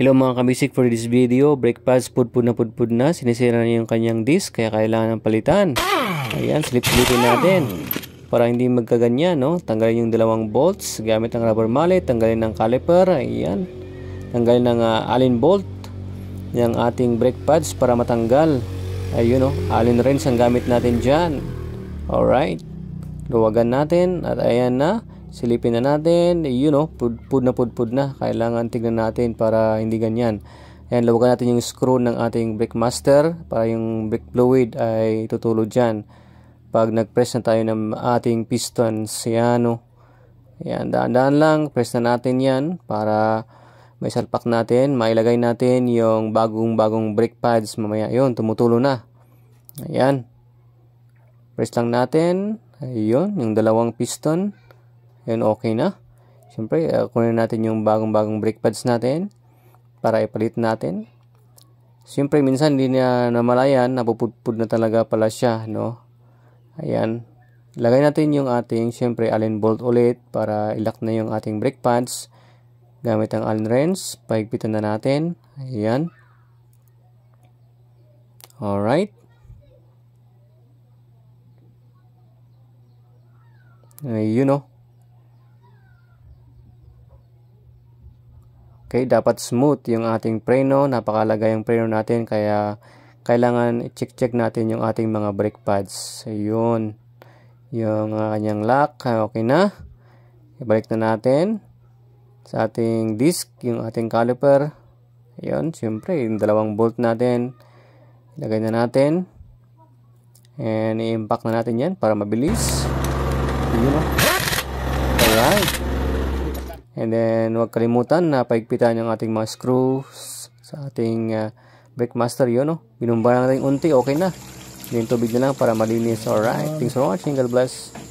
Hello mga kabisik, for this video, brake pads pudpud na, sinisira na yung kanyang disc kaya kailangan ng palitan. Ayan, slip-slipin natin para hindi magkaganyan, no? Tanggalin yung dalawang bolts gamit ng rubber mallet, tanggalin ng caliper, ayan. Tanggalin ng Allen bolt yung ating brake pads para matanggal. Ayun, no? Allen wrench ang gamit natin dyan. Alright, luwagan natin at ayan na. Silipin na natin, pudpud na. Kailangan tignan natin para hindi ganyan. Ayan, lawagan natin yung screw ng ating brake master para yung brake fluid ay tutulo dyan. Pag nag-press na tayo ng ating pistons, yan, Ayan, daan-daan lang, press na natin yan para may salpak natin. Mailagay natin yung bagong brake pads mamaya. Yun, tumutulo na. Ayan. Press lang natin. Ayun, yung dalawang piston. Ayan, okay na. Siyempre, kunin natin yung bagong brake pads natin para ipalit natin. Siyempre, minsan hindi na namalayan, napupudpud na talaga pala siya, no? Ayan. Lagay natin yung ating, siyempre, Allen bolt ulit para ilock na yung ating brake pads. Gamit ang Allen wrench, pahigpitan na natin. Ayan. Alright. Ayun, Okay, dapat smooth yung ating preno. Napakalaga yung preno natin kaya kailangan i-check natin yung ating mga brake pads. Ayun. Yung kanyang lock. Okay na. Ibalik na natin sa ating disc yung ating caliper. Ayun. Siyempre, yung dalawang bolt natin. Ilagay na natin. And i-impact na natin yan para mabilis. Ayun, Alright. And then, huwag kalimutan na paigpitan yung ating mga screws sa ating brake master. Yun, Binumba na natin unti, okay na. Yung tubig na lang para malinis. Alright. Thanks for watching. God bless.